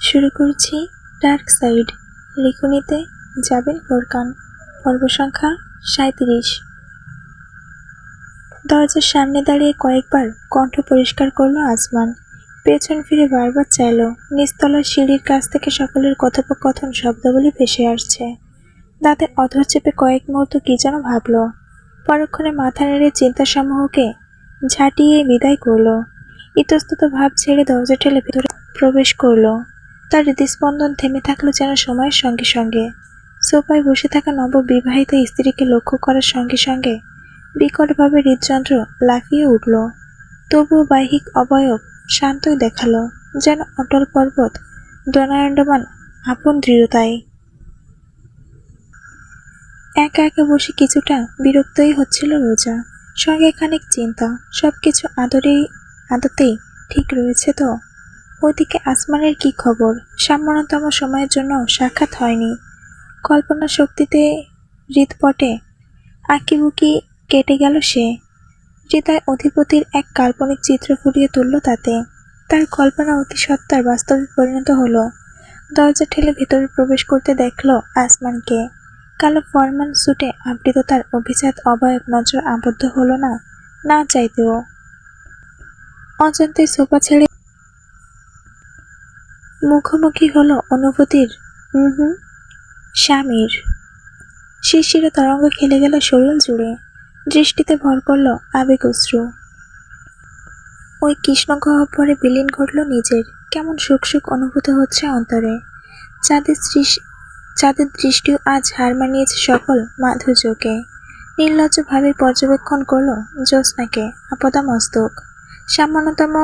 শুরু করছি dark side লিখনিতে জাবেন Furqan. পর্ব সংখ্যা ৩৭। দরজার সামনে দাঁড়িয়ে কয়েকবার কণ্ঠ পরিষ্কার করলো আসমান। পেছন ফিরে বারবার চাইল। নিচতলার সিঁড়ির কাছ থেকে সকলের কথোপকথন শব্দগুলি ভেসে আসছে। দাঁতে অধর চেপে কয়েক মুহূর্ত কি যেন ভাবল। পরক্ষণে মাথা নেড়ে চিন্তাসমূহকে ঝাঁটিয়ে বিদায় করল। ইতস্তত ভাব ছেড়ে দরজা ঠেলে ভেতরে প্রবেশ করল। তার হৃদস্পন্দন থেমে থাকলো যেন সময়ের সঙ্গে সঙ্গে। সোফায় বসে থাকা নববিবাহিত স্ত্রীকে লক্ষ্য করার সঙ্গে সঙ্গে বিকটভাবে হৃদযন্ত্র লাফিয়ে উঠল। তবুও বাহ্যিক অবয়ব শান্তই দেখালো, যেন অটল পর্বত দণ্ডায়মান আপন দৃঢ়তায়। একা একা বসে কিছুটা বিরক্তই হচ্ছিল রোজা, সঙ্গে খানিক চিন্তা। সবকিছু আদতেই ঠিক রয়েছে তো? ওইদিকে আসমানের কি খবর? সামান্যতম সময়ের জন্য সাক্ষাৎ হয়নি। কল্পনা শক্তিতে হৃদপটে আঁকিবুকি কেটে গেল সে। হৃদয় অধিপতির এক কাল্পনিক চিত্র ফুটিয়ে তুলল তাতে। তার কল্পনা অতি সত্তার বাস্তবে পরিণত হলো। দরজা ঠেলে ভেতরে প্রবেশ করতে দেখল আসমানকে। কালো ফরমাল স্যুটে আবৃত তার অভিজাত অবয়ব নজর আবদ্ধ হলো না, না চাইতেও। অজান্তে সোফা ছেড়ে মুখোমুখি হলো অনুভূতির স্বামীর। শিরশিরে তরঙ্গ খেলে গেল শরীর জুড়ে। দৃষ্টিতে ভর করল আবেগ অশ্রু। ওই কৃষ্ণ গহ্বরে বিলীন ঘটল নিজের। কেমন সুখ সুখ অনুভূত হচ্ছে অন্তরে। চাঁদের দৃষ্টিও আজ হার মানিয়েছে সকল মাধুর্যকে। নির্লজ্জভাবে পর্যবেক্ষণ করল জ্যোৎস্নাকে আপাদমস্তক। সামান্যতম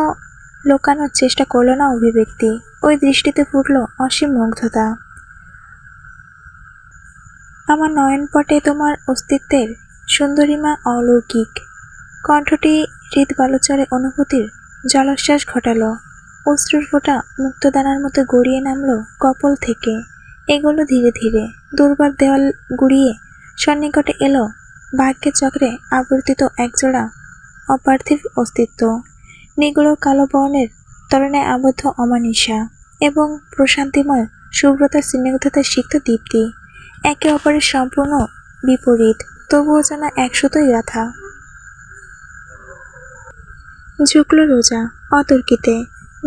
লোকানোর চেষ্টা করল না অভিব্যক্তি। ওই দৃষ্টিতে ফুটল অসীম মুগ্ধতা। আমার নয়নপটে তোমার অস্তিত্বের সুন্দরিমা অলৌকিক। কণ্ঠটি হৃদবালোচরে অনুভূতির জলোচ্ছ্বাস ঘটালো। অশ্রুর ফোঁটা মুক্তদানার মতো গড়িয়ে নামল কপল থেকে। এগোলো ধীরে ধীরে। দুর্বার দেওয়াল গুড়িয়ে সন্নিকটে এলো ভাগ্যের চক্রে আবর্তিত একজোড়া অপার্থিব অস্তিত্ব। নিগূঢ় কালো বর্ণের তরণে আবদ্ধ অমানিসা এবং প্রশান্তিময় শুভ্রতার স্নিগ্ধতার সিক্ত দীপ্তি। একে অপরের সম্পূর্ণ বিপরীত, তবুও যেন একসুতোই গাঁথা। ঝুঁকল রোজা অতর্কিতে।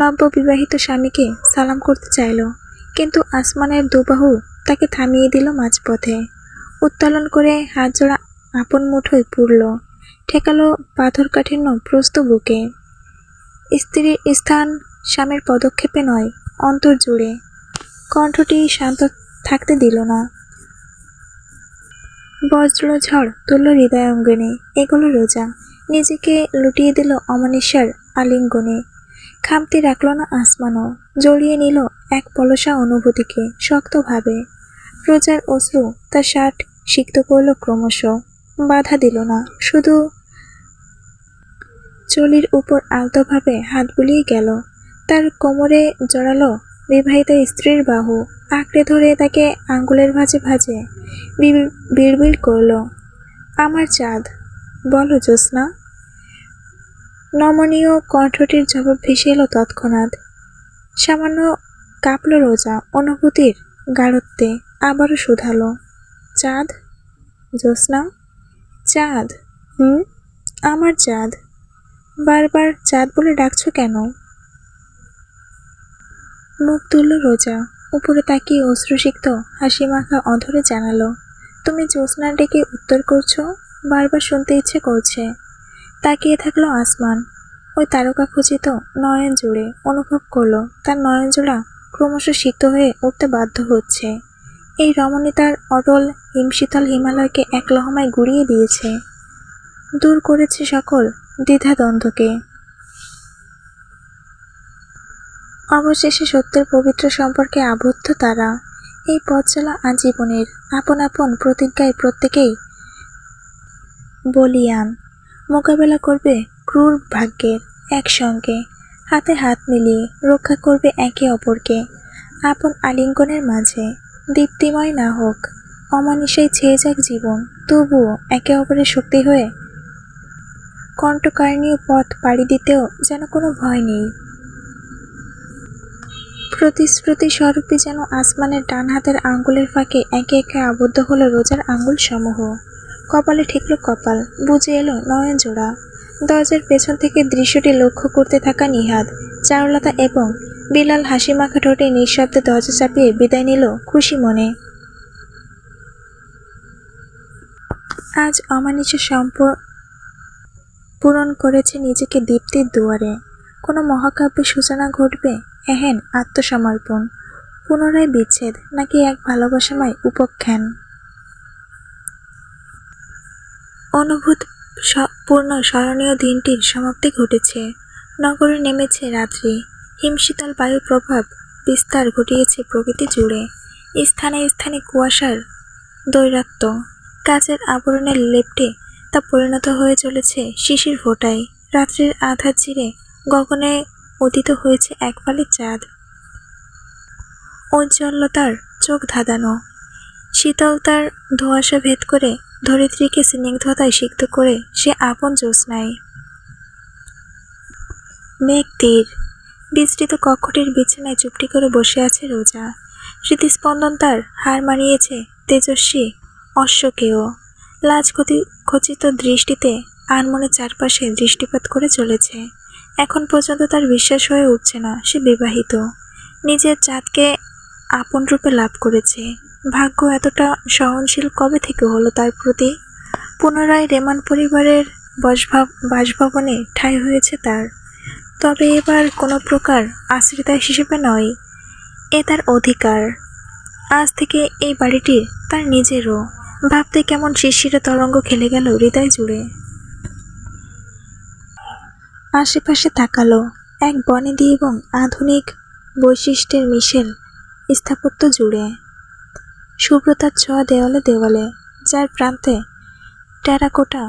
নববিবাহিত স্বামীকে সালাম করতে চাইল, কিন্তু আসমানের দুবাহু তাকে থামিয়ে দিল মাঝপথে। উত্তোলন করে হাত জোড়া আপন মুঠোয় পুরল, ঠেকালো পাথরকাঠিন্য প্রস্ত বুকে। স্ত্রীর স্থান স্বামীর পদক্ষেপে নয়, অন্তর জুড়ে। কণ্ঠটি শান্ত থাকতে দিল না। বজ্র ঝড় তুলল হৃদয়াঙ্গনে। এগোলো রোজা, নিজেকে লুটিয়ে দিল অমানিসার আলিঙ্গনে। খামতি রাখল না আসমানও, জড়িয়ে নিল এক পলসা অনুভূতিকে শক্তভাবে। রোজার অশ্রু তার শার্ট সিক্ত করল ক্রমশ, বাধা দিল না, শুধু চলির উপর আলতোভাবে হাত বুলিয়ে গেল। তার কোমরে জড়ালো বিবাহিত স্ত্রীর বাহু, আঁকড়ে ধরে তাকে আঙ্গুলের ভাঁজে ভাঁজে বিড়বিড় করল, আমার চাঁদ, বলো জ্যোৎস্না। নমনীয় কণ্ঠটির জবাব ভেসে এলো তৎক্ষণাৎ। সামান্য কাঁপল রোজা অনুভূতির গাঢ়ত্বে। আবারও শুধালো, চাঁদ, জ্যোৎস্না, চাঁদ। আমার চাঁদ। বারবার চাঁদ বলে ডাকছো কেন? মুখ তুলল রোজা, উপরে তাকিয়ে অশ্রুসিক্ত হাসি মাখা অধরে জানালো, তুমি জ্যোৎস্না ডেকে উত্তর করছো? বারবার শুনতে ইচ্ছে করছে। তাকিয়ে থাকলো আসমান। ওই তারকা খচিত নয়ন জুড়ে অনুভব করলো তার নয়ন জোড়া ক্রমশ সিক্ত হয়ে উঠতে বাধ্য হচ্ছে। এই রমণী তার অটল হিমশীতল হিমালয়কে এক লহমায় গুড়িয়ে দিয়েছে, দূর করেছে সকল দ্বিধাদ্বন্দ্বকে। অবশেষে সত্যের পবিত্র সম্পর্কে আবদ্ধ তারা। এই পথ চলা আজীবনের। আপন আপন প্রতিজ্ঞায় প্রত্যেকেই বলিয়ান। মোকাবেলা করবে ক্রূর ভাগ্যের একসঙ্গে। হাতে হাত মিলিয়ে রক্ষা করবে একে অপরকে আপন আলিঙ্গনের মাঝে। দীপ্তিময় না হোক, অমানিসায় ছেয়ে যাক জীবন, তবুও একে অপরের শক্তি হয়ে কণ্ঠকারিণীয় পথ পাড়ি দিতেও যেন কোনো ভয় নেই। প্রতিশ্রুতি স্বরূপই যেন আসমানের ডান হাতের আঙ্গুলের ফাঁকে একে একে আবদ্ধ হলো রোজার আঙ্গুল সমূহ। কপালে ঠেকল কপাল, বুঝে এলো নয়ন জোড়া। দরজার পেছন থেকে দৃশ্যটি লক্ষ্য করতে থাকা নিহাদ, চারুলতা এবং বিলাল হাসিমাখা ঠোঁটে নিঃশব্দে দরজা চাপিয়ে বিদায় নিল খুশি মনে। আজ অমানিস পূরণ করেছে নিজেকে দীপ্তির দুয়ারে। কোনো মহাকাব্যের সূচনা ঘটবে, এহেন আত্মসমর্পণ, পুনরায় বিচ্ছেদ, নাকি এক ভালোবাসাময় উপখ্যান। অনুভূত পূর্ণ স্মরণীয় দিনটির সমাপ্তি ঘটেছে। নগরে নেমেছে রাত্রি। হিমশীতল বায়ুর প্রভাব বিস্তার ঘটিয়েছে প্রকৃতি জুড়ে। স্থানে স্থানে কুয়াশার দৈরাত্য কাচের আবরণে লেপ্টে তা পরিণত হয়ে চলেছে শিশির ফোঁটায়। রাত্রির আধার চিরে গগনে উদিত হয়েছে এক ফালি চাঁদ। ঔজ্জ্বল্যতার চোখ ধাঁধানো, শীতলতার ধোঁয়াশা ভেদ করে ধরিত্রীকে স্নিগ্ধতায় সিক্ত করে সে আপন জ্যোৎস্নায়। মেঘ তীর বিস্তৃত কক্ষটির বিছানায় চুপটি করে বসে আছে রোজা। স্মৃতিস্পন্দন তার হার মানিয়েছে তেজস্বী অশ্বকেও। লাজ খচিত দৃষ্টিতে আনমনে চারপাশে দৃষ্টিপাত করে চলেছে। এখন পর্যন্ত তার বিশ্বাস হয়ে উঠছে না সে বিবাহিত, নিজের চাঁদকে আপন রূপে লাভ করেছে। ভাগ্য এতটা সহনশীল কবে থেকে হলো তার প্রতি? পুনরায় রেমান পরিবারের বাসভবনে ঠাঁই হয়েছে তার, তবে এবার কোনো প্রকার আশ্রিতা হিসেবে নয়, এ তার অধিকার। আজ থেকে এই বাড়িটি তার নিজেরও। ভাবতে কেমন শিশিরে তরঙ্গ খেলে গেল হৃদয় জুড়ে। আশেপাশে তাকালো, এক বনেদি এবং আধুনিক বৈশিষ্ট্যের মিশেল স্থাপত্য জুড়ে। শুভ্রতার ছোঁয়া দেওয়ালে দেওয়ালে, যার প্রান্তে টেরাকোটা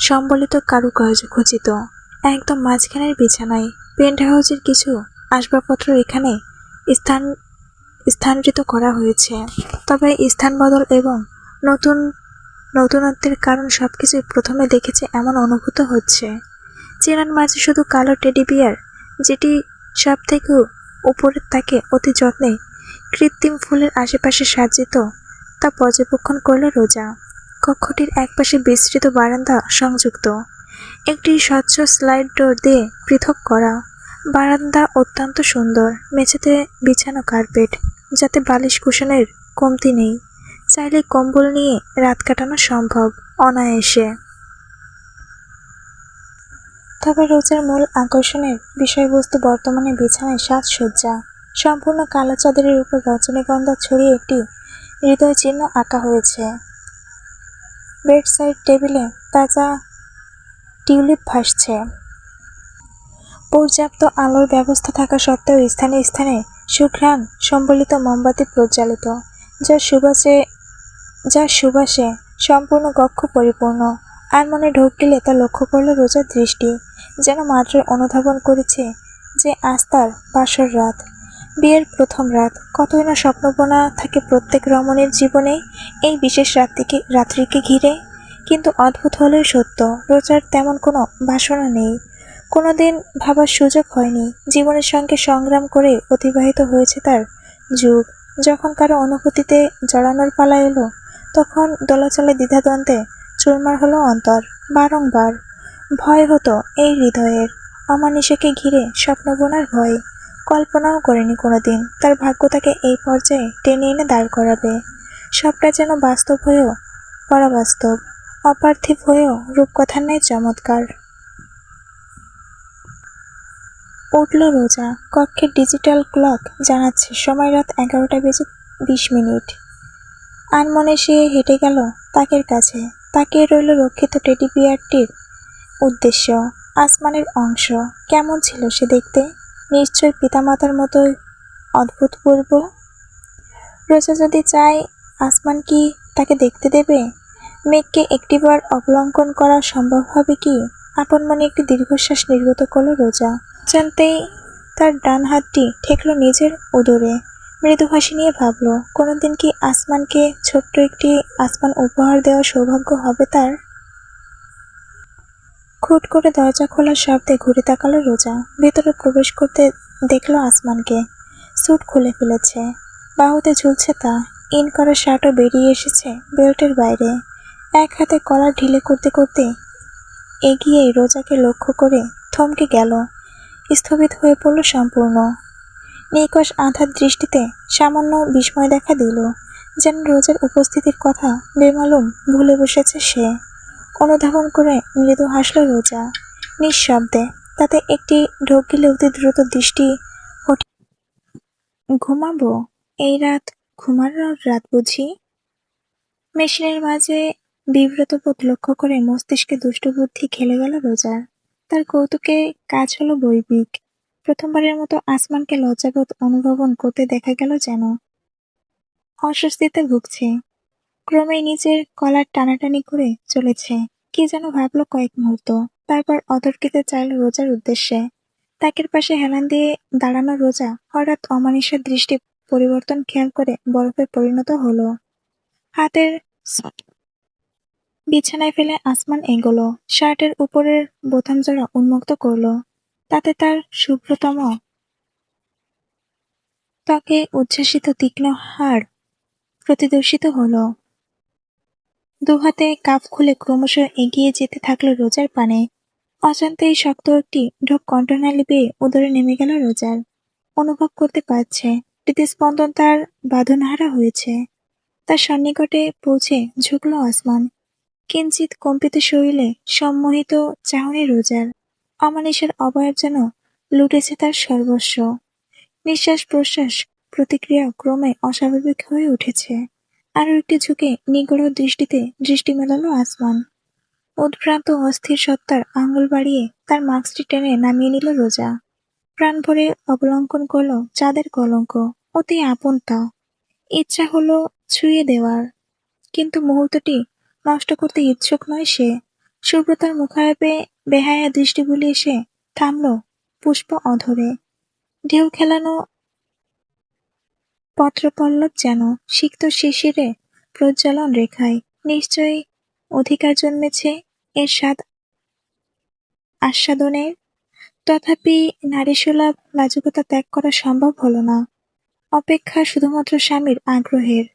সম্বলিত কারুকার্য খচিত। একদম মাঝখানের বিছানায় পেন্ট হাউসের কিছু আসবাবপত্র এখানে স্থানান্তরিত করা হয়েছে। তবে স্থান বদল এবং নতুনত্বের কারণ সবকিছুই প্রথমে দেখেছে এমন অনুভূত হচ্ছে। চেনার মাঝে শুধু কালো টেডি বিয়ার, যেটি সব থেকে উপরের তাকে অতি যত্নে কৃত্রিম ফুলের আশেপাশে সাজ্জিত, তা পর্যবেক্ষণ করল রোজা। কক্ষটির একপাশে বিস্তৃত বারান্দা সংযুক্ত, একটি স্বচ্ছ স্লাইড ডোর দিয়ে পৃথক করা। বারান্দা অত্যন্ত সুন্দর, মেঝেতে বিছানো কার্পেট, যাতে বালিশ কুশনের কমতি নেই। চাইলে কম্বল নিয়ে রাত কাটানো সম্ভব অনায়াসে। তবে রোজার মূল আকর্ষণের বিষয়বস্তু বর্তমানে বিছানায় সাজসজ্জা। সম্পূর্ণ কালো চাদরের উপর রজনীগন্ধা ছড়িয়ে একটি হৃদয় চিহ্ন আঁকা হয়েছে। বেডসাইড টেবিলে তাজা টিউলিপ ভাসছে। পর্যাপ্ত আলোর ব্যবস্থা থাকা সত্ত্বেও স্থানে স্থানে সুঘ্রাণ সম্বলিত মোমবাতি প্রজ্বালিত, যার সুবাসে সম্পূর্ণ কক্ষ পরিপূর্ণ। আর মনে ঢোক গেলে তা লক্ষ্য করল রোজার দৃষ্টি, যেন মাত্রই অনুধাবন করেছে যে আজ তার বাসর রাত, বিয়ের প্রথম রাত। কতই না স্বপ্নবোনা থাকে প্রত্যেক রমণীর জীবনে এই বিশেষ রাত্রিকে ঘিরে। কিন্তু অদ্ভুত হলেও সত্য, রোজার তেমন কোনো বাসনা নেই। কোনোদিন ভাবার সুযোগ হয়নি। জীবনের সঙ্গে সংগ্রাম করে অতিবাহিত হয়েছে তার যুগ। যখন কারো অনুভূতিতে জড়ানোর পালা এলো, তখন দোলাচলে দ্বিধাদ্বন্দ্বে চুরমার হলো অন্তর। বারংবার ভয় হতো এই হৃদয়ের, অমানিসাকে ঘিরে স্বপ্নবোনার ভয়। কল্পনাও করেনি কোনোদিন তার ভাগ্য তাকে এই পর্যায়ে টেনে এনে দাঁড় করাবে। সবটা যেন বাস্তব হয়েও পরাবাস্তব, অপার্থিব হয়েও রূপকথার ন্যায় চমৎকার। উঠল রোজা। কক্ষের ডিজিটাল ক্লক জানাচ্ছে সময় রাত 11:20। আনমনে সে হেঁটে গেল তাকের কাছে, তাকিয়ে রইল রক্ষিত টেডি বিয়ারটির উদ্দেশ্য। আসমানের অংশ। কেমন ছিল সে দেখতে? নিশ্চয় পিতামাতার মতোই অদ্ভুতপূর্ব। রোজা যদি চায়, আসমান কি তাকে দেখতে দেবে? মেঘকে একটিবার অবলঙ্ঘন করা সম্ভব হবে কি? আপন মনে একটি দীর্ঘশ্বাস নির্গত করল রোজা। জানতেই তার ডান হাতটি ঠেকল নিজের উদরে। মৃদু হাসি নিয়ে ভাবল, কোনোদিন কি আসমানকে ছোট্ট একটি আসমান উপহার দেওয়ার সৌভাগ্য হবে তার? খুট করে দরজা খোলার শব্দে ঘুরে তাকালো রোজা। ভেতরে প্রবেশ করতে দেখল আসমানকে। স্যুট খুলে ফেলেছে, বাহুতে ঝুলছে তা। ইন করা শার্টও বেরিয়ে এসেছে বেল্টের বাইরে। এক হাতে কলার ঢিলে করতে করতে এগিয়ে রোজাকে লক্ষ্য করে থমকে গেল। স্থবিত হয়ে পড়ল সম্পূর্ণ। নিকষ আঁধার দৃষ্টিতে সামান্য বিস্ময় দেখা দিল, যেন রোজার উপস্থিতির কথা বেমালুম ভুলে বসেছে সে। অনুধাবন করে মৃদু হাসল রোজা, নিঃশব্দে। তাতে একটি ঢোক গিলে অতি দ্রুত দৃষ্টি হঠে। ঘুমাবো? এই রাত ঘুমানোর রাত বুঝি? মেশিনের মাঝে বিব্রত বোধ লক্ষ্য করে মস্তিষ্কে দুষ্ট বুদ্ধি খেলে গেল রোজার। তার কৌতুকে কাজ হলো বৈবিক। প্রথমবারের মতো আসমানকে লজ্জাবোধ অনুভবন করতে দেখা গেল যেন। অস্বস্তিতে ভুগছে। ক্রমেই নিজের কলার টানাটানি করে চলেছে। কি যেন ভাবলো কয়েক মুহূর্ত, তারপর অতর্কিতে চাইল রোজার উদ্দেশ্যে। তাকের পাশে হেলান দিয়ে দাঁড়ানো রোজা হঠাৎ অমানিসার দৃষ্টি পরিবর্তন খেয়াল করে বরফে পরিণত হলো। হাতের বিছানায় ফেলে আসমান এগোলো, শার্টের উপরের বোতাম জোড়া উন্মুক্ত করলো। তাতে তার শুভ্রতম ত্বকে উচ্ছ্বাসিত তীক্ষ্ণ হাড় প্রতিদর্শিত হলো। দুহাতে কাফ খুলে ক্রমশ এগিয়ে যেতে থাকলো রোজার পানে। অজান্তেই শক্ত একটি ঢোক কণ্ঠনালী বেয়ে উদরে নেমে গেল রোজার। অনুভব করতে পারছে হৃদস্পন্দন তার বাঁধনহারা হয়েছে। তার সন্নিকটে পৌঁছে ঝুঁকল আসমান। কিঞ্চিত কম্পিত শরীরে সম্মোহিত চাহনি রোজার। অমানিসের অবয়ব যেন লুটেছে তার সর্বস্ব। নিঃশ্বাস প্রশ্বাস প্রতিক্রিয়া ক্রমে অস্বাভাবিক হয়ে উঠেছে। আরো একটি ঝুঁকে নিগড় দৃষ্টিতে দৃষ্টি মেলালো আসমান। উদ্ভ্রান্ত অস্থির সত্তার আঙুল বাড়িয়ে তার মাস্কটি টেনে নামিয়ে নিল রোজা। প্রাণ ভরে অবলঙ্বন করল চাঁদের কলঙ্ক, অতি আপন তা। ইচ্ছা হলো ছুঁয়ে দেওয়ার, কিন্তু মুহূর্তটি নষ্ট করতে ইচ্ছুক নয় সে। সুব্রতার মুখায়বে বেহায়া দৃষ্টি বুলিয়ে সে থামল পুষ্প অধরে। ঢেউ খেলানো পত্রপল্লব যেন সিক্ত শিশিরে প্রজ্বলন রেখায়। নিশ্চয়ই অধিকার জন্মেছে এর স্বাদ আস্বাদনের। তথাপি নারীসুলভ লাজুকতা ত্যাগ করা সম্ভব হল না। অপেক্ষা শুধুমাত্র স্বামীর আগ্রহের।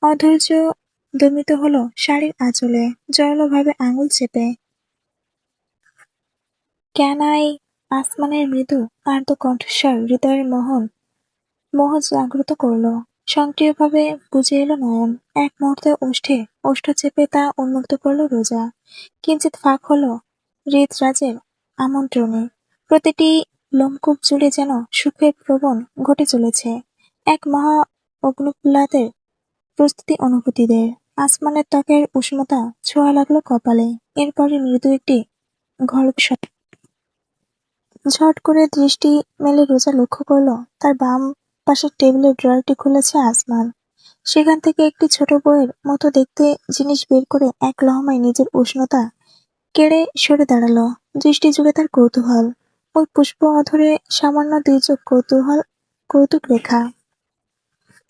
অধৈর্য দমিত হলো শাড়ির আঁচলে, জড়ালোভাবে আঙুল চেপে। ক্যানাই আসমানের মৃদু আর্দ্র কণ্ঠস্বর হৃদয়ের মোহ জাগ্রত করল। সক্রিয়ভাবে বুঝে এলো নয়ন। এক মুহূর্তে ওষ্ঠ চেপে তা উন্মুক্ত করল রোজা। কিঞ্চিত ফাঁক হলো হৃদরাজের আমন্ত্রণে। প্রতিটি লোমকূপ জুড়ে যেন সুখের প্রবণ ঘটে চলেছে। এক মহা অগ্নুৎপাতের প্রস্তুতি অনুভূতিদের। আসমানের ত্বকের উষ্ণতা ছোঁয়া লাগলো কপালে। এরপরে মৃদু একটি ঘল্প ঝট করে দৃষ্টি মেলে রোজা লক্ষ্য করলো তার বাম পাশের টেবিলের ড্রয়ারটি খুলেছে আসমান। সেখান থেকে একটি ছোট বইয়ের মতো দেখতে জিনিস বের করে এক লহমায় নিজের উষ্ণতা কেড়ে সরে দাঁড়ালো। দৃষ্টি জুড়ে তার কৌতূহল। ওই পুষ্প অধরে সামান্য দ্বিচোখ কৌতুক রেখা।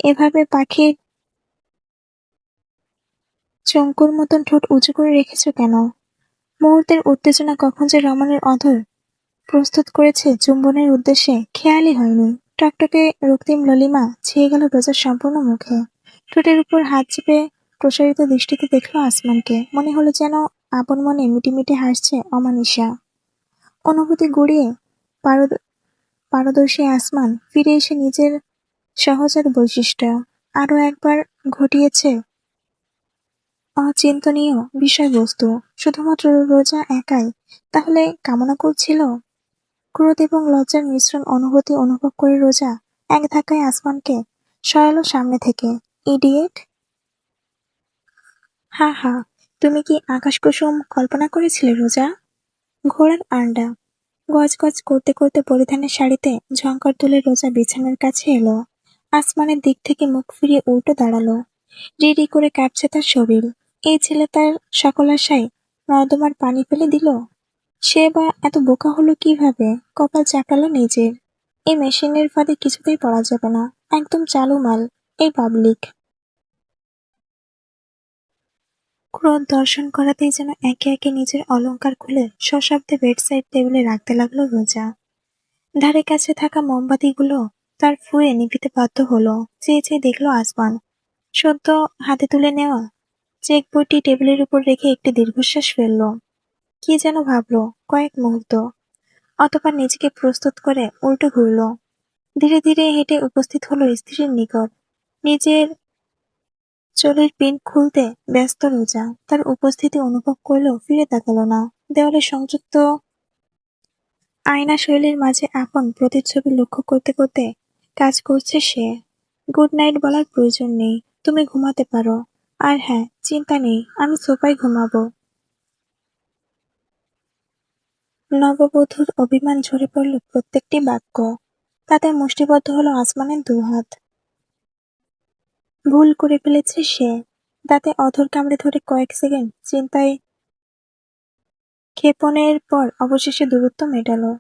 এভাবে পাখির চঙ্কুর মতন ঠোঁট উঁচু করে রেখেছ কেন? মুহূর্তের উত্তেজনা কখন যে রমণের অধর প্রস্তুত করেছে চুম্বনের উদ্দেশ্যে খেয়ালই হয়নি। টকটকে রক্তিম ললিমা ছেয়ে গেল রোজার সম্পূর্ণ মুখে। ঠোঁটের উপর হাত চেপে প্রসারিত দৃষ্টিতে দেখলো আসমানকে। মনে হলো যেন আপন মনে মিটিমিটি হাসছে অমানিসা। অনুভূতি গড়িয়ে পারদর্শী আসমান ফিরে এসে নিজের সহজাত বৈশিষ্ট্য আরো একবার ঘটিয়েছে অচিন্তনীয় বিষয়বস্তু। শুধুমাত্র রোজা একাই তাহলে কামনা করছিল? ক্রোধ এবং লজ্জার মিশ্রণ অনুভূতি অনুভব করে রোজা এক ধাক্কায় আসমানকে সরালো সামনে থেকে। ইডিয়েট! হা হা, তুমি কি আকাশকুসুম কল্পনা করেছিলে রোজা? ঘোড়ার আন্ডা গজগজ করতে করতে পরিধানের শাড়িতে ঝংকার তুলে রোজা বিছানার কাছে এলো। আসমানের দিক থেকে মুখ ফিরিয়ে উল্টো দাঁড়ালো। রিরি করে কাঁপছে তার শরীর। এই ছেলে তার সকল আশায় নর্দমার পানি ফেলে দিল। সে বা এত বোকা হলো কিভাবে? কপাল চাপড়ালো নিজের। এই মেশিনের ফাঁদে কিছুতেই পড়া যাবে না। একদম চালু মাল এই পাবলিক। ক্রোধ দর্শন করাতেই যেন একে একে নিজের অলংকার খুলে সশব্দে বেডসাইড টেবিলে রাখতে লাগলো রোজা। ধারে কাছে থাকা মোমবাতিগুলো তার ফুঁয়ে নিভিতে বাধ্য হলো। চেয়ে চেয়ে দেখলো আসমান। সদ্য হাতে তুলে নেওয়া চেক বইটি টেবিলের উপর রেখে একটি দীর্ঘশ্বাস ফেললো। কি যেন ভাবলো কয়েক মুহূর্ত, অতঃপর নিজেকে প্রস্তুত করে উল্টো ঘুরল। ধীরে ধীরে হেঁটে উপস্থিত হলো স্ত্রীর নিকট। নিজের চুলের পিন খুলতে ব্যস্ত রোজা তার উপস্থিতি অনুভব করলেও ফিরে তাকালো না। দেওয়ালে সংযুক্ত আয়না শৈলীর মাঝে আপন প্রতিচ্ছবি লক্ষ্য করতে করতে কাজ করছে সে। গুড নাইট বলার প্রয়োজন নেই, তুমি ঘুমাতে পারো। আর হ্যাঁ, চিন্তা নেই, আমি সোফায় ঘুমাবো। নববধূর অভিমান ঝরে পড়ল প্রত্যেকটি বাক্য। তাতে মুষ্টিবদ্ধ হলো আসমানের দুহাত। ভুল করে ফেলেছে সে। দাঁতে অধর কামড়ে ধরে কয়েক সেকেন্ড চিন্তায় ক্ষেপণের পর অবশেষে দূরত্ব মেটালো।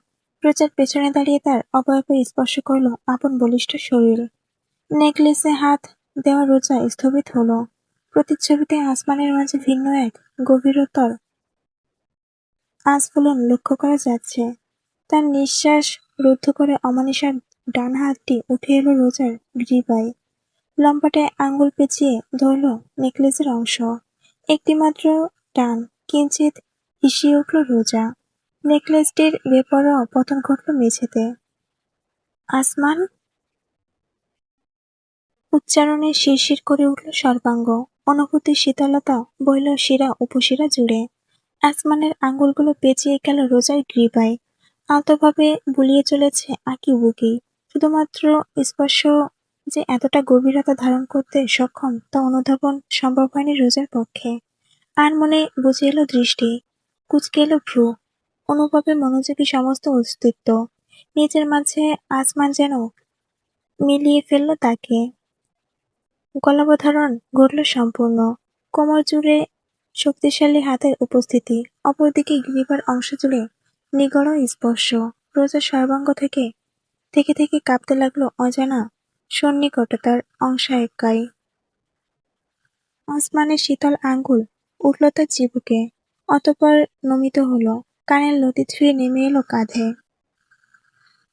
রোজার পেছনে দাঁড়িয়ে তার অবয়বে স্পর্শ করল আপন বলিষ্ঠ শরীর। নেকলেসে হাত দেওয়া রোজা স্থবিত হলো। প্রতিচ্ছবিতে আসমানের মাঝে ভিন্ন এক গভীরতর আস্ফালন লক্ষ্য করা যাচ্ছে। তার নিঃশ্বাস রুদ্ধ করে অমানিসার ডান হাতটি উঠে এলো রোজার গ্রীবায়। লম্বাটে আঙ্গুল পেঁচিয়ে ধরল নেকলেসের অংশ। একটিমাত্র টান, কিঞ্চিত হিসিয়ে উঠল রোজা। নেকলেসটির বেপরোয়া পতন ঘটল মেঝেতে। আসমান! উচ্চারণে শিরশির করে উঠল সর্বাঙ্গ। অনুভূতির শীতলতা বইল শিরা উপশিরা জুড়ে। আসমানের আঙ্গুলগুলো পেঁচিয়ে গেল রোজার গ্রীবায়। আলতোভাবে বুলিয়ে চলেছে আঁকি বুকি। শুধুমাত্র স্পর্শ যে এতটা গভীরতা ধারণ করতে সক্ষম তা অনুধাবন সম্ভব হয়নি রোজার পক্ষে। আর মনে বুঝে এলো দৃষ্টি, কুঁচকে এলো ভ্রু, অনুভবে মনোযোগী সমস্ত অস্তিত্ব। নিজের মাঝে আসমান যেন মিলিয়ে ফেলল তাকে। গলাবধারণ ঘটল সম্পূর্ণ। কোমর জুড়ে শক্তিশালী হাতের উপস্থিতি, অপরদিকে গ্রীবার অংশ জুড়ে নিগড় স্পর্শ। রোজার সর্বাঙ্গ থেকে থেকে থেকে কাঁপতে লাগলো অজানা সন্নিকটতার অংশায়কায়। আসমানের শীতল আঙ্গুল উঠল তার চিবুকে, অতঃপর নমিত হলো। কানের লতি ছুঁয়ে নেমে এলো কাঁধে।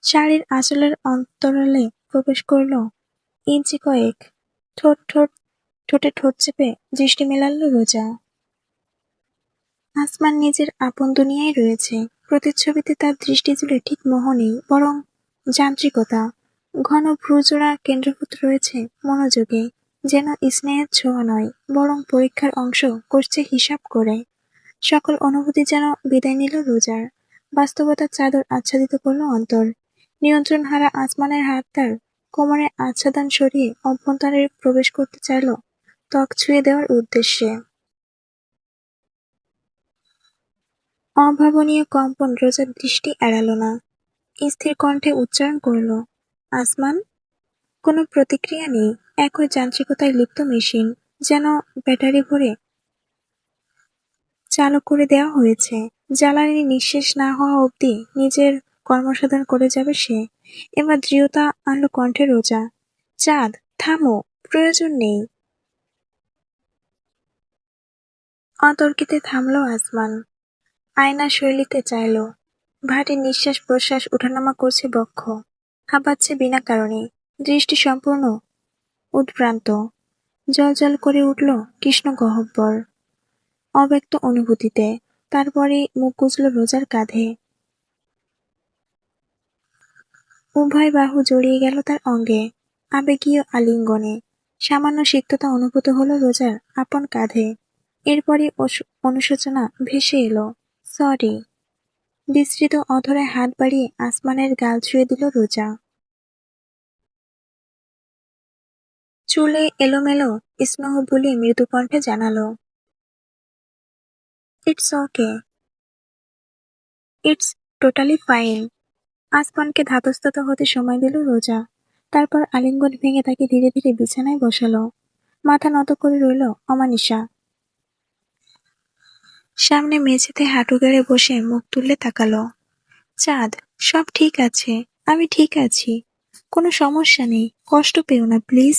শাড়ির আঁচলের অন্তরালে প্রবেশ করল ইঞ্চি কয়েক। ঠোঁটে ঠোঁট চেপে দৃষ্টি মেলালো রোজা। আসমান নিজের আপন দুনিয়ায় রয়েছে। প্রতিচ্ছবিতে তার দৃষ্টি জুড়ে ঠিক মোহ নেই, বরং যান্ত্রিকতা। ঘন ভ্রুজোড়া কেন্দ্রভূত রয়েছে মনোযোগে, যেন স্নেহের ছোঁয়া নয়, বরং পরীক্ষার অংশ করছে হিসাব করে। সকল অনুভূতি যেন বিদায় নিল রোজার। বাস্তবতার চাদর আচ্ছাদিত করল অন্তর। নিয়ন্ত্রণ হারা আসমানের হাত তার কোমরের আচ্ছাদন সরিয়ে অভ্যন্তরে প্রবেশ করতে চাইল ত্বক ছুঁয়ে দেওয়ার উদ্দেশ্যে। অভাবনীয় কম্পন রোজার দৃষ্টি এড়াল না। স্থির কণ্ঠে উচ্চারণ করল, আসমান। কোনো প্রতিক্রিয়া নেই। একই যান্ত্রিকতায় লিপ্ত মেশিন, যেন ব্যাটারি ভরে চালু করে দেওয়া হয়েছে। জ্বালানি নিঃশেষ না হওয়া অবধি নিজের কর্মসাধন করে যাবে সে। এবার দৃঢ়তা আনলো কণ্ঠে রোজা। চাঁদ, থামো, প্রয়োজন নেই। অতর্কিতে থামল আসমান। আয়না শৈলীতে চাইল। ভারী নিঃশ্বাস প্রশ্বাস উঠানামা করছে বক্ষ, হাঁপাচ্ছে বিনা কারণে। দৃষ্টি সম্পূর্ণ উদ্ভ্রান্ত। জল করে উঠল কৃষ্ণ গহ্বর অব্যক্ত অনুভূতিতে। তারপরে মুখ গুজল রোজার কাঁধে। উভয় বাহু জড়িয়ে গেল তার অঙ্গে, আবেগীয় আলিঙ্গনে। সামান্য সিক্ততা অনুভূত হলো রোজার আপন কাঁধে। এরপরই অনুশোচনা ভেসে এলো। সরি। বিস্তৃত অধরে হাত বাড়িয়ে আসমানের গাল ছুঁয়ে দিল রোজা। চুলে এলোমেলো স্নেহ বুলিয়ে মৃদু কণ্ঠে জানালো, it's okay, it's totally fine. আসমানকে ধাতস্থত হতে সময় দিল রোজা। তারপর আলিঙ্গন ভেঙে তাকে ধীরে ধীরে বিছানায় বসালো। মাথা নত করে রইল অমানিসা। সামনে মেঝেতে হাঁটু গেড়ে বসে মুখ তুললে তাকালো। চাঁদ, সব ঠিক আছে, আমি ঠিক আছি, কোনো সমস্যা নেই, কষ্ট পেও না প্লিজ।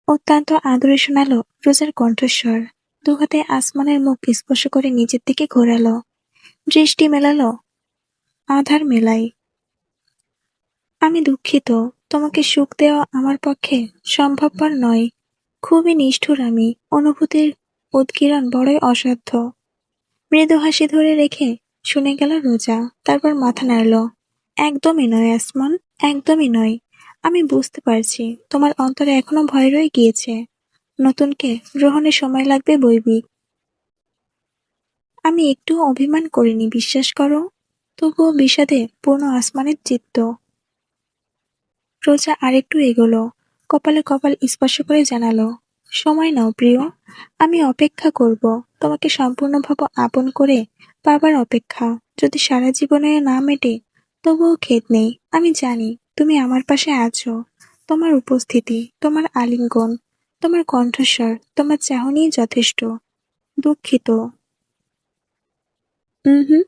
অত্যন্ত আদরে শোনালো রোজার কণ্ঠস্বর। দুহাতে আসমানের মুখ স্পর্শ করে নিজের দিকে ঘোরালো। দৃষ্টি মেলালো আধার মেলায়। আমি দুঃখিত, তোমাকে সুখ দেওয়া আমার পক্ষে সম্ভবপর নয়। খুবই নিষ্ঠুর আমি, অনুভূতির উদগীরণ বড়ই অসাধ্য। মৃদু হাসি ধরে রেখে শুনে গেল রোজা, তারপর মাথা নাড়ল। একদমই নয় আসমান, একদমই নয়। আমি বুঝতে পারছি তোমার অন্তরে এখনো ভয় রয়ে গিয়েছে। নতুনকে গ্রহণে সময় লাগবে বৈবি। আমি একটুও অভিমান করিনি, বিশ্বাস করো। তবুও বিষাদে পূর্ণ আসমানের চিত্ত। রোজা আরেকটু এগোলো, কপালে কপাল স্পর্শ করে জানালো, সময় নাও প্রিয়, আমি অপেক্ষা করব। তোমাকে সম্পূর্ণভাবে আপন করে পাবার অপেক্ষা। যদি সারা জীবনে না মেটে, তবুও খেদ নেই। আমি জানি তুমি আমার পাশে আছো। তোমার উপস্থিতি, তোমার আলিঙ্গন, তোমার কণ্ঠস্বর, তোমার চাহনিই যথেষ্ট। দুঃখিত। হুম,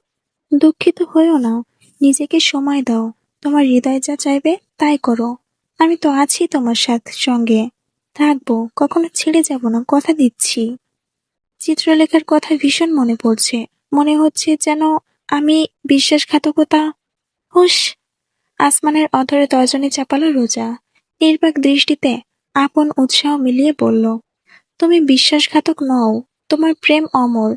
দুঃখিত হইও না। নিজেকে সময় দাও। তোমার হৃদয় যা চাইবে তাই করো। আমি তো আছি তোমার সঙ্গে। থাকবো, কখনো ছেড়ে যাব না, কথা দিচ্ছি। চিত্রলেখার কথা ভীষণ মনে পড়ছে। মনে হচ্ছে যেন আমি বিশ্বাসঘাতকতা। হুস! আসমানের অধরে তর্জনী চাপালো রোজা। নির্বাক দৃষ্টিতে আপন উৎসাহ মিলিয়ে বলল, তুমি বিশ্বাসঘাতক নও, তোমার প্রেম অমর।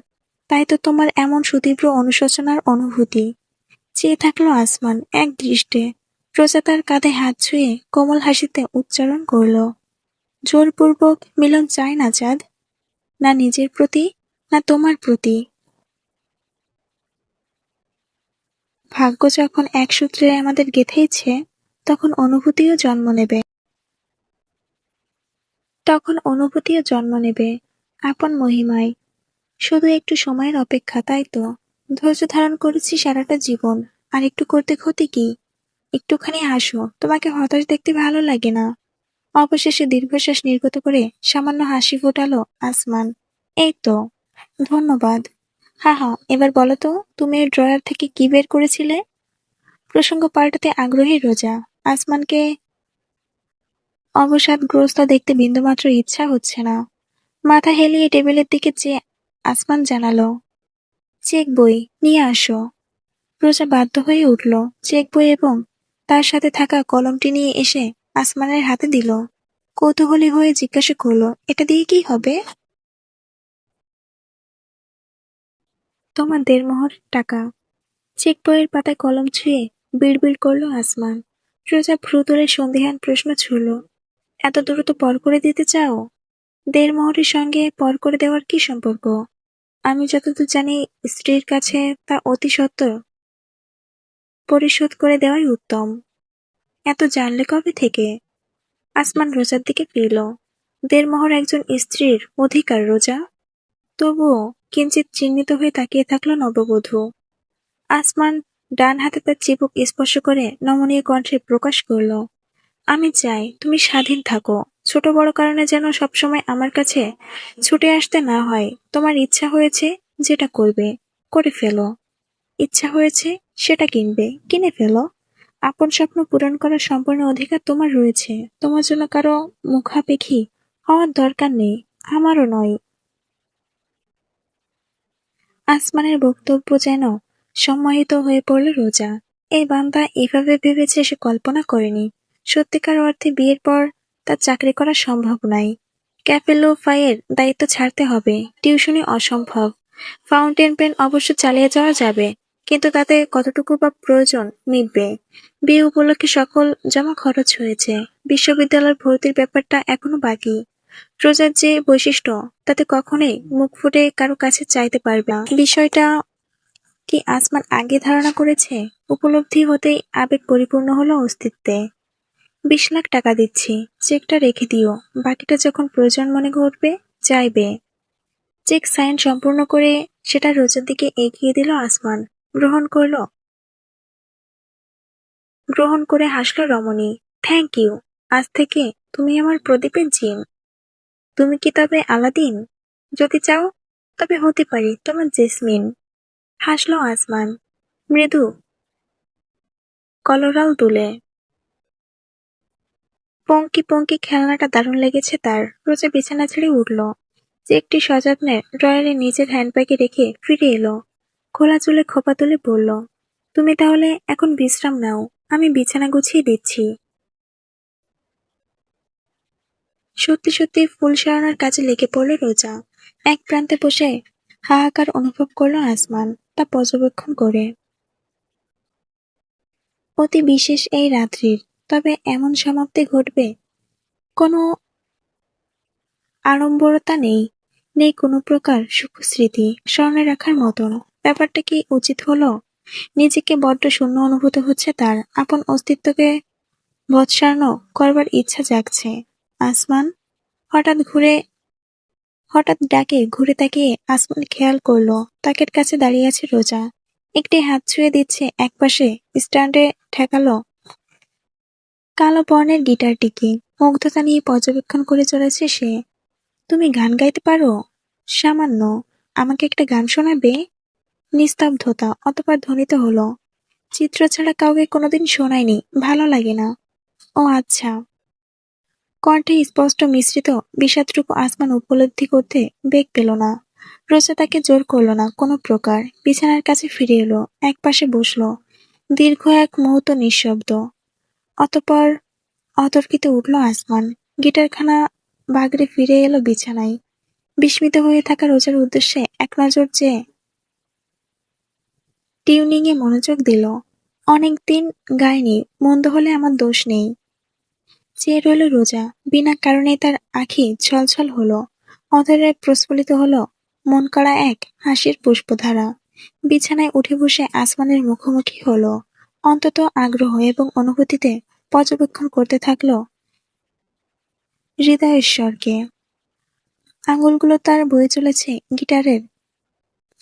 তাই তো তোমার এমন সুতীব্র অনুশোচনার অনুভূতি। চেয়ে থাকলো আসমান এক দৃষ্টে। রোজা তার কাঁধে হাত ছুঁয়ে কোমল হাসিতে উচ্চারণ করল, জোরপূর্বক মিলন চায় না চাঁদ, না নিজের প্রতি, না তোমার প্রতি। ভাগ্য যখন এক সূত্রে আমাদের গেঁথেইছে, তখন অনুভূতিও জন্ম নেবে। আপন মহিমায়। শুধু একটু সময়ের অপেক্ষা, তাই তো। ধৈর্য ধারণ করেছি সারাটা জীবন। আর একটু করতে ক্ষতি কি? একটুখানি হাসো, তোমাকে হতাশ দেখতে ভালো লাগে না? অবশেষে দীর্ঘশ্বাস নির্গত করে সামান্য হাসি ফোটালো আসমান। এই তো, ধন্যবাদ। হা হা, এবার বলো তো, তুমি এই ড্রয়ার থেকে কি বের করেছিলে? প্রসঙ্গ পাল্টাতে আগ্রহী রোজা। আসমানকে অবসাদগ্রস্ত দেখতে বিন্দুমাত্র ইচ্ছা হচ্ছে না। মাথা হেলিয়ে টেবিলের দিকে চেয়ে আসমান জানালো, চেক বই নিয়ে আসো। রোজা বাধ্য হয়ে উঠল। চেক বই এবং তার সাথে থাকা কলমটি নিয়ে এসে আসমানের হাতে দিল। কৌতূহলী হয়ে জিজ্ঞাসা করলো, এটা দিয়ে কি হবে? তোমার 1.5 মোহর টাকা। চেক বইয়ের পাতায় কলম ছুঁয়ে বিড়বিড় করলো আসমান। রোজা ভ্রু তুলে সন্দিহান প্রশ্ন ছুড়ল, এত দ্রুত পর করে দিতে চাও? 1.5 মোহরের সঙ্গে পর করে দেওয়ার কি সম্পর্ক? আমি যতদূর জানি, স্ত্রীর কাছে তা অতি সত্বর পরিশোধ করে দেওয়াই উত্তম। এত জানলে কবে থেকে? আসমান রোজার দিকে ফিরল। 1.5 মোহর একজন স্ত্রীর অধিকার রোজা। তবুও কিঞ্চিত চিহ্নিত হয়ে তাকিয়ে থাকলো নববধূ। আসমান ডান হাতে তার চিবুক স্পর্শ করে নমনীয় কণ্ঠে প্রকাশ করল, আমি চাই তুমি স্বাধীন থাকো। ছোট বড় কারণে যেন সবসময় আমার কাছে ছুটে আসতে না হয়। তোমার ইচ্ছা হয়েছে, যেটা করবে করে ফেলো। ইচ্ছা হয়েছে সেটা কিনবে, কিনে ফেলো। আপন স্বপ্ন পূরণ করার সম্পূর্ণ অধিকার তোমার রয়েছে। তোমার জন্য কারো মুখাপেক্ষী হওয়ার দরকার নেই, আমারও নয়। আসমানের বক্তব্য যেন সম্মোহিত হয়ে পড়ল রোজা। এই বান্দা এভাবে ভেবেছে সে কল্পনা করেনি। সত্যিকার অর্থে বিয়ের পর তার চাকরি করা সম্ভব নয়। ক্যাফে ফাইয়ের দায়িত্ব ছাড়তে হবে, টিউশনি অসম্ভব। ফাউন্টেন পেন অবশ্য চালিয়ে যাওয়া যাবে, কিন্তু তাতে কতটুকু বা প্রয়োজন মিটবে? বিয়ে উপলক্ষে সকল জমা খরচ হয়েছে। বিশ্ববিদ্যালয়ের ভর্তির ব্যাপারটা এখনো বাকি। রোজার যে বৈশিষ্ট্য, তাতে কখনোই মুখ ফুটে কারো কাছে চাইতে পারবে না। বিষয়টা কি আসমান আগে ধারণা করেছে? উপলব্ধি হতেই আবেগ পরিপূর্ণ হলো অস্তিত্বে। 20 লাখ টাকা দিচ্ছি, চেকটা রেখে দিও। বাকিটা যখন প্রয়োজন মনে করবে চাইবে। চেক সাইন সম্পূর্ণ করে সেটা রোজার দিকে এগিয়ে দিল আসমান। গ্রহণ করে হাসল রমণী। Thank you. আজ থেকে তুমি আমার প্রদীপের জিন। তুমি কি তবে আলাদিন? যদি চাও, তবে হতে পারি তোমার জেসমিন। হাসল আসমান, মৃদু কলরাল তুলে। পঙ্কি পঙ্কি খেলনাটা দারুণ লেগেছে তার। রোজা বিছানা ছেড়ে উঠল। চেকটি সযত্নে ড্রয়ারে নিজের হ্যান্ডব্যাগে রেখে ফিরে এলো। খোলা চুলে খোপা তুলে বলল, তুমি তাহলে এখন বিশ্রাম নাও। আমি বিছানা গুছিয়ে দিচ্ছি। সত্যি সত্যি ফুল সারানোর কাজে লেগে পড়ল রোজা। এক প্রান্তে বসে হাহাকার অনুভব করলো আসমান, তা পর্যবেক্ষণ করে। অতি বিশেষ এই রাত্রির তবে এমন সমাপ্তি ঘটবে, কোনো আড়ম্বরতা নেই, নেই কোনো প্রকার সুখস্মৃতি স্মরণে রাখার মতন। ব্যাপারটা কি উচিত হলো? নিজেকে বড্ড শূন্য অনুভূত হচ্ছে তার। আপন অস্তিত্বকে বৎসান্ন করবার ইচ্ছা জাগছে। আসমান হঠাৎ ডাকে ঘুরে তাকিয়ে আসমান খেয়াল করলো তাকের কাছে দাঁড়িয়ে আছে রোজা। একটি হাত ছুঁয়ে দিচ্ছে একপাশে স্ট্যান্ডে ঠেকালো কালো বর্ণের গিটারটিকে। মুগ্ধতা নিয়ে পর্যবেক্ষণ করে চলেছে সে। তুমি গান গাইতে পারো? সামান্য। আমাকে একটা গান শোনাবে? নিস্তব্ধতা অতঃপর ধ্বনিত হলো, চিত্র ছাড়া কাউকে কোনোদিন শোনায়নি, ভালো লাগে না। ও আচ্ছা। কণ্ঠে স্পষ্ট মিশ্রিত বিষাদটুকু আসমান উপলব্ধি করতে বেগ পেল না। রোজা তাকে জোর করল না কোনো প্রকার। বিছানার কাছে ফিরে এলো, এক পাশে বসলো। দীর্ঘ এক মুহূর্ত নিঃশব্দ। অতঃপর অতর্কিত উঠল আসমান। গিটারখানা বাগড়ে ফিরে এলো বিছানায়। বিস্মিত হয়ে থাকা রোজার উদ্দেশ্যে এক নজর চেয়ে টিউনিংয়ে মনোযোগ দিল। অনেকদিন গায়নি, মন্দ হলে আমার দোষ নেই। চেয়ে রইল রোজা। বিনা কারণেই তার আঁখি ছলছল হলো। অধরে প্রস্ফুলিত হলো মন করা এক হাসির পুষ্পধারা। বিছানায় উঠে বসে আসমানের মুখোমুখি হলো। অন্তত আগ্রহ এবং অনুভূতিতে পর্যবেক্ষণ করতে থাকলো হৃদয়েশ্বরকে। আঙুলগুলো তার বয়ে চলেছে গিটারের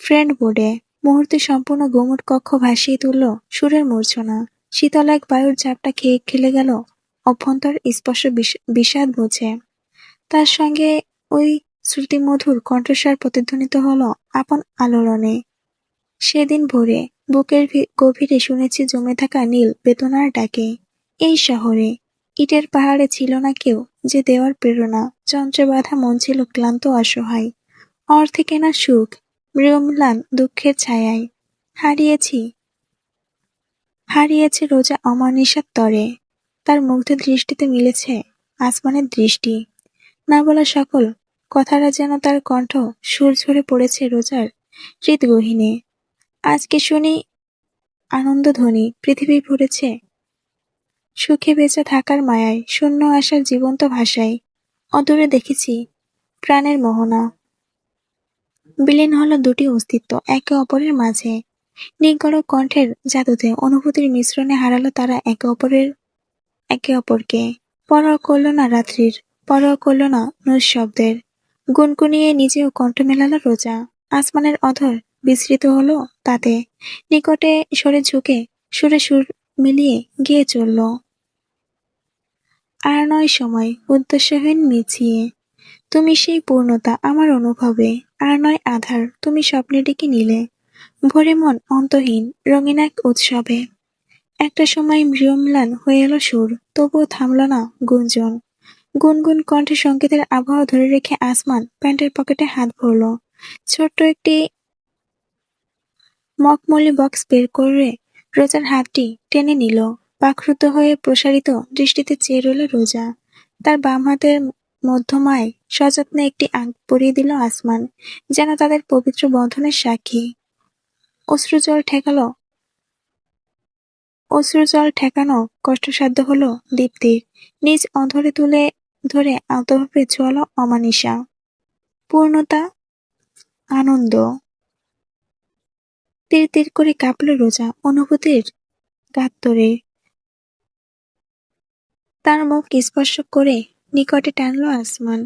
ফ্রেন্ড বোর্ডে। মুহূর্তে সম্পূর্ণ গুমুট কক্ষ ভাসিয়ে তুলল সুরের মূর্ছনা। শীতল এক বায়ুর ঝাপটা খেয়ে খেলে গেল অভ্যন্তর স্পর্শ বিষাদ বুঝে। তার সঙ্গে ওই শ্রুতিমধুর কণ্ঠস্বর প্রতিধ্বনিত হলো আপন আলোড়নে। সেদিন ভোরে বুকের গভীরে শুনেছি জমে থাকা নীল বেদনার ডাকে। এই শহরে ইটের পাহাড়ে ছিল না কেউ যে দেওয়ার প্রেরণা। যন্ত্রে বাঁধা মন ছিল ক্লান্ত অসহায়। অর্থে কেনা সুখ মৃম্লান দুঃখের ছায়ায় হারিয়েছি হারিয়েছে রোজা অমানিসার তরে। তার মুগ্ধ দৃষ্টিতে মিলেছে আসমানের দৃষ্টি। না বলা সকল কথাটা যেন তার কণ্ঠ সুর ঝরে পড়েছে রোজার হৃদগহীনে। আজকে শুনি আনন্দধ্বনি পৃথিবী ভরেছে সুখে বেঁচে থাকার মায়ায়, শূন্য আশার জীবন্ত ভাষায়। অদূরে দেখেছি প্রাণের মোহনা। বিলীন হলো দুটি অস্তিত্ব একে অপরের মাঝে। নিগড় কণ্ঠের জাদুতে অনুভূতির মিশ্রণে হারালো তারা একে অপরকে। পরোয়া করল না রাত্রির, পরোয়া করল না নৈঃশব্দের। গুনগুনিয়ে নিজেও কণ্ঠ মেলালো রোজা। আসমানের অধর বিস্মৃত হলো তাতে। নিকটে সরে ঝুঁকে সুরে সুর মিলিয়ে গেয়ে চলল। আর নয় সময় উদ্দেশ্যহীন মিছিয়ে, তুমি সেই পূর্ণতা আমার অনুভবে। আর নয় আধার, তুমি স্বপ্নে ডেকে নিলে। ভোরে মন অন্তহীন রঙিন এক উৎসবে। একটা সময় মৃম্লান হয়ে এলো সুর, তবুও থামল না গুঞ্জন। গুনগুন কণ্ঠে সংকেতের আবহাওয়া ধরে রেখে আসমান প্যান্টের পকেটে হাত ভরল। ছোট্ট একটি মখমলি বক্স বের করে রোজার হাতটি টেনে নিল। বাকরুদ্ধ হয়ে প্রসারিত দৃষ্টিতে চেয়ে রইল রোজা। তার বাম হাতের মধ্যমায় সযত্নে একটি আংটি পরিয়ে দিল আসমান, যেন তাদের পবিত্র বন্ধনের সাক্ষী। অশ্রুজল ঠেকানো কষ্টসাধ্য হলো দীপ্তির। নিজ অধরে তুলে ধরে আলতোভাবে ছোঁয়ালো অমানিসা। পূর্ণতা, আনন্দ। তীর তীর করে কাঁপল রোজা অনুভূতির কাত্তরে। তার মুখ স্পর্শ করে নিকটে টানলো আসমান।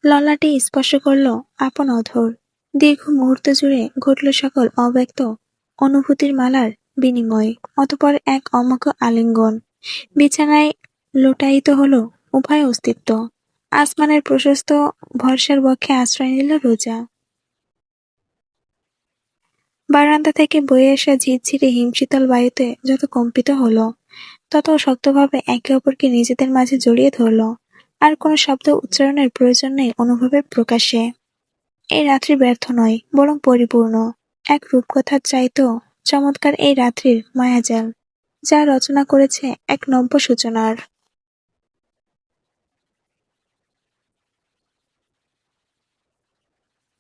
ললাটে স্পর্শ করলো আপন অধর। দীর্ঘ মুহূর্ত জুড়ে ঘটল সকল অব্যক্ত অনুভূতির মালার বিনিময়। অতঃপর এক অমোঘ আলিঙ্গন। বিছানায় লুটায়িত হলো উভয় অস্তিত্ব। আসমানের প্রশস্ত ভরসার বক্ষে আশ্রয় নিল রোজা। বারান্দা থেকে বয়ে আসা ঝিরঝিরে হিমশীতল বায়ুতে যত কম্পিত হলো, তত শক্তভাবে একে অপরকে নিজেদের মাঝে জড়িয়ে ধরল। আর কোনো শব্দ উচ্চারণের প্রয়োজন নেই অনুভবের প্রকাশে। এই রাত্রি ব্যর্থ নয়, বরং পরিপূর্ণ। এক রূপকথার চাইতেও চমৎকার এই রাত্রির মায়াজাল, যা রচনা করেছে এক নব্য সূচনার।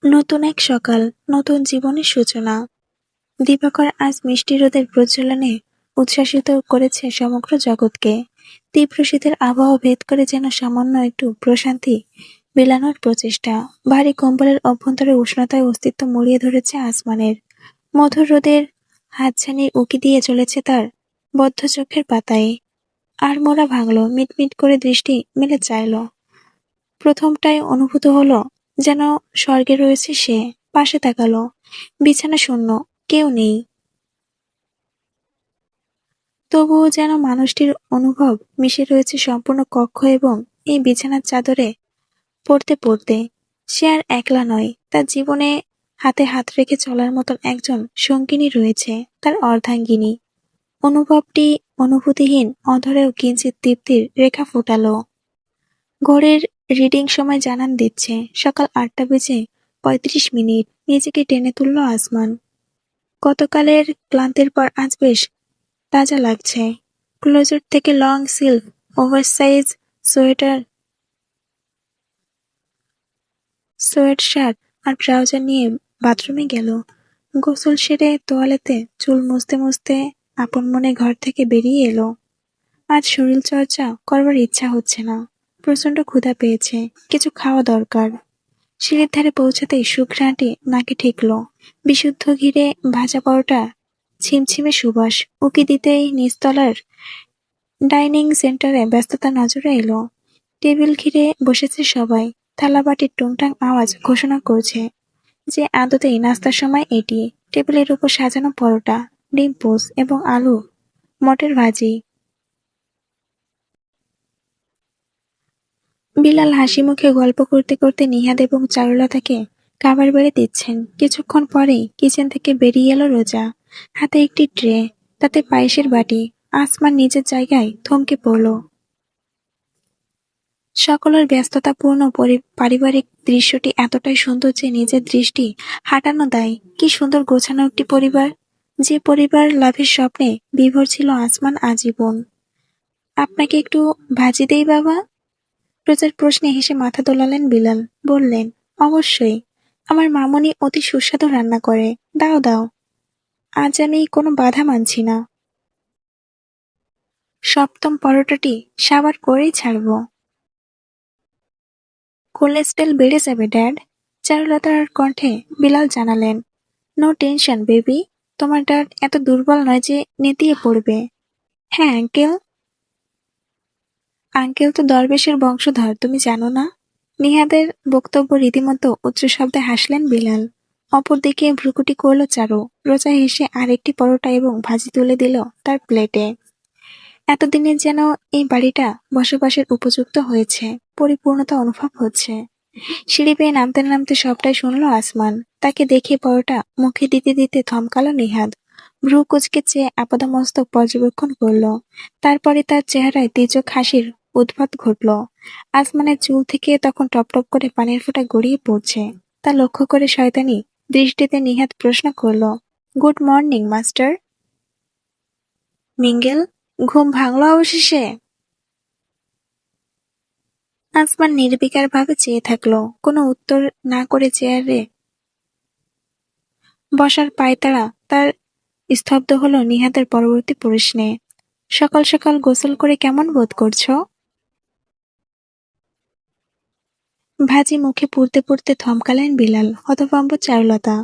নতুন এক সকাল, নতুন জীবনের সূচনা। দিবাকর আজ মিষ্টি রোদের প্রজ্বলনে উচ্ছ্বাসিত করেছে সমগ্র জগৎকে। তীব্র শীতের আবহাওয়া ভেদ করে যেন সামান্য একটু প্রশান্তি বিলানোর প্রচেষ্টা। ভারী কম্বলের অভ্যন্তরে উষ্ণতায় অস্তিত্ব মুড়িয়ে ধরেছে আসমানের। মধুর রোদের হাতছানি উকি দিয়ে চলেছে তার বদ্ধ চোখের পাতায়। আর মোড়া ভাঙল, মিটমিট করে দৃষ্টি মেলে চাইল। প্রথমটায় অনুভূত হলো যেন স্বর্গে রয়েছে সে। পাশে তাকালো, বিছানা শূন্য, কেউ নেই। তবুও যেন মানুষটির অনুভব মিশে রয়েছে সম্পূর্ণ কক্ষ এবং এই বিছানার চাদরে পড়তে পড়তে। সে আর একলা নয়, তার জীবনে হাতে হাত রেখে চলার মতন একজন সঙ্গিনী রয়েছে, তার অর্ধাঙ্গিনী। অনুভবটি অনুভূতিহীন অধরেও কিঞ্চিত তৃপ্তির রেখা ফোটালো। ঘড়ির রিডিং সময় জানান দিচ্ছে সকাল ৮টা বেজে ৩৫ মিনিট। নিজেকে টেনে তুলল আসমান। গতকালের ক্লান্তির পর আজ বেশ তাজা লাগছে। ক্লোজেট থেকে long silk oversize sweater shirt আর ট্রাউজার নিয়ে বাথরুমে গেল। গোসল সেরে তোয়ালেতে চুল মুছতে মুছতে আপন মনে ঘর থেকে বেরিয়ে এলো। আজ শরীর চর্চা করবার ইচ্ছা হচ্ছে না। প্রচন্ড ক্ষুধা পেয়েছে, কিছু খাওয়া দরকার। সিঁড়ির ধারে পৌঁছাতেই সুঘ্রাণটি নাকে ঠেকল। বিশুদ্ধ ঘিরে ভাজা পরোটা, ছিমছিমে সুবাস উকি দিতেই নিচতলার ডাইনিং সেন্টারে ব্যস্ততা নজরে এলো। টেবিল ঘিরে বসেছে সবাই। থালাবাটির টুংটাং আওয়াজ ঘোষণা করছে যে আদতেই নাস্তার সময় এটি। টেবিলের উপর সাজানো পরোটা, ডিম পোস্ট এবং আলু মটর ভাজি। বিলাল হাসি মুখে গল্প করতে করতে নিহাদ এবং চারুলতাকে খাবার বেড়ে দিচ্ছেন। কিছুক্ষণ পরেই কিচেন থেকে বেরিয়ে এলো রোজা, হাতে একটি ট্রে, তাতে পায়েসের বাটি। আসমান নিজের জায়গায় থমকে পড়ল। সকলের ব্যস্ততাপূর্ণ পারিবারিক দৃশ্যটি এতটাই সুন্দর যে নিজের দৃষ্টি হাঁটানো দায়। কি সুন্দর গোছানো একটি পরিবার! যে পরিবার লাভের স্বপ্নে বিভোর ছিল আসমান আজীবন। আপনাকে একটু ভাজি দেই বাবা? রোজার প্রশ্নে হেসে মাথা দোলালেন বিলাল। বললেন, অবশ্যই, আমার মামুনি অতি সুস্বাদু রান্না করে। দাও দাও, আজ আমি কোনো বাধা মানছি না। সপ্তম পরোটাটি সাবার করেই ছাড়ব। কোলেস্ট্রল বেড়ে যাবে ড্যাড। চারুলতার কণ্ঠে বিলাল জানালেন, নো টেনশন বেবি, তোমার ড্যাড এত দুর্বল নয় যে নেতিয়ে পড়বে। হ্যাঁ আঙ্কেল। আঙ্কেল তো দরবেশের বংশধর, তুমি জানো না? নিহাদের বক্তব্য রীতিমতো উচ্চ শব্দে হাসলেন বিলাল। অপরদিকে ভ্রুকুটি করল চারু। রোজা হেসে আরেকটি পরোটা এবং ভাজি তুলে দিল তার প্লেটে। এতদিনে যেন এই বাড়িটা বসবাসের উপযুক্ত হয়েছে, পরিপূর্ণতা অনুভব হচ্ছে। সিঁড়ি বেয়ে নামতে নামতে সবটাই শুনল আসমান। তাকে দেখে পরোটা মুখে দিতে দিতে থমকালো নিহাদ। ভ্রু কুচকে চেয়ে আপাদমস্তক পর্যবেক্ষণ করল। তারপরে তার চেহারায় তির্যক হাসির উদ্ভব ঘটল। আসমানের চুল থেকে তখন টপ টপ করে পানির ফোঁটা গড়িয়ে পড়ছে। তা লক্ষ্য করে শয়তানি দৃষ্টিতে নিহাদ প্রশ্ন করল, গুড মর্নিং মাস্টার মিঙ্গেল, ঘুম ভাঙল অবশেষে? আসমান নির্বিকার ভাবে চেয়ে থাকলো, কোনো উত্তর না করে চেয়ারে বসার পায়তারা তার স্তব্ধ হলো নিহাদের পরবর্তী প্রশ্নে। সকাল সকাল গোসল করে কেমন বোধ করছো? ভাজি মুখে পুড়তে পুড়তে থমকালেন বিলাল। হতভম্ব চারুলতা।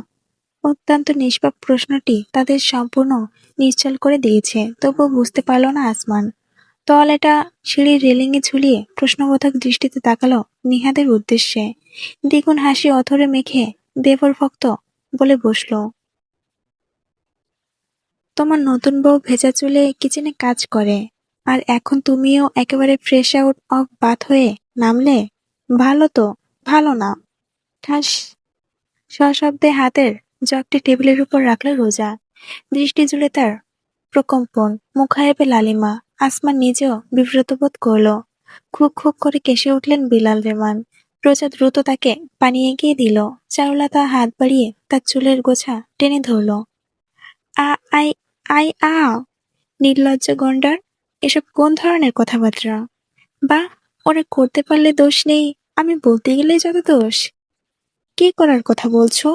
অত্যন্ত নিষ্পাপ প্রশ্নটি তাদের সম্পূর্ণ নিশ্চল করে দিয়েছে। তবুও বুঝতে পারল না আসমান। তোয়ালেটা সিঁড়ির রেলিংয়ে ঝুলিয়ে প্রশ্নবোধক দৃষ্টিতে তাকালো নিহাদের উদ্দেশ্যে। দ্বিগুণ হাসি অথরে মেখে দেবর ভক্ত বলে বসল, তোমার নতুন বউ ভেজা চুলে কিচেনে কাজ করে, আর এখন তুমিও একেবারে ফ্রেশ আউট অফ বাথ হয়ে নামলে? ভালো তো? ভালো না। ঠাস সশব্দে হাতের জগটি টেবিলের উপর রাখল রোজা। দৃষ্টি জুড়ে তার প্রকম্পন, মুখায়েবে লালিমা। আসমান নিজেও বিব্রত বোধ করল। খুব খুব করে কেসে উঠলেন বিলাল রেমান। রোজা দ্রুত তাকে পানি এগিয়ে দিল। চারুলতা হাত বাড়িয়ে তার চুলের গোছা টেনে ধরল। আ আই আই আ নির্লজ্জ গন্ডার, এসব কোন ধরনের কথাবার্তা? বা ওরা করতে পারলে দোষ নেই, আমি বলতে গেলেই যত দোষ। কি করার কথা বলছো?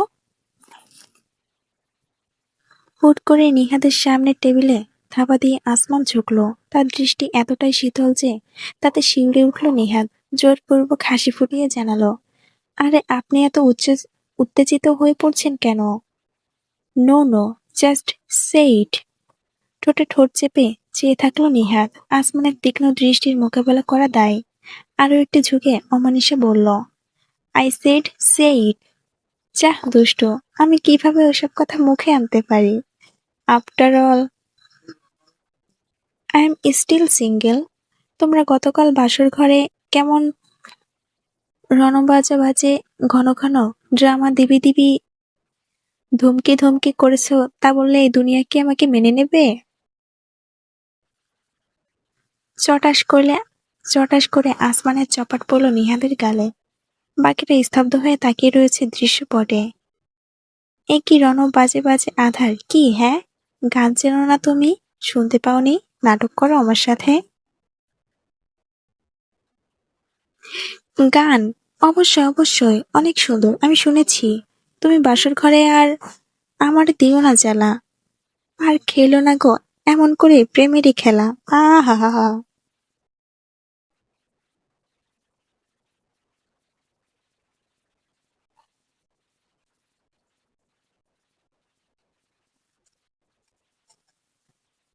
হুট করে নিহাদের সামনের টেবিলে থাবা দিয়ে আসমান ঝুঁকলো। তার দৃষ্টি এতটাই শীতল যে তাতে শিউরে উঠল নিহাদ। জোরপূর্বক হাসি ফুটিয়ে জানালো, আরে আপনি এত উত্তেজিত হয়ে পড়ছেন কেন? নো নো, জাস্ট সে ইট। ঠোঁটে ঠোঁট চেপে চেয়ে থাকলো নিহাদ। আসমানের তীক্ষ্ণ দৃষ্টির মোকাবেলা করা দায়। আরো একটু ঝুঁকে অমানিসে বলল, আই সেড সে ইট। যাহ দুষ্ট, আমি কিভাবে ওসব কথা মুখে আনতে পারি? After all I am still single. তোমরা গতকাল বাসর ঘরে কেমন রণবাজা বাজে ঘন ঘন ড্রামা দিবি দিবি ধমকি ধমকি করেছো, তা বললে এই দুনিয়া কি আমাকে মেনে নেবে? চটাস করলে চটাস করে আসমানের চপাট পড়ল নিহাদের গালে। বাকিটা স্তব্ধ হয়ে তাকিয়ে রয়েছে দৃশ্যপটে। এ কি রণ বাজে বাজে আধার কি, হ্যাঁ? গান চেনো না তুমি? শুনতে পাওনি? নাটক করো আমার সাথে। গান? অবশ্যই অবশ্যই, অনেক সুন্দর, আমি শুনেছি। তুমি বাসর ঘরে আর আমার দিও না জ্বালা। আর খেলো না গো এমন করে প্রেমেরই খেলা। আহা হা হা।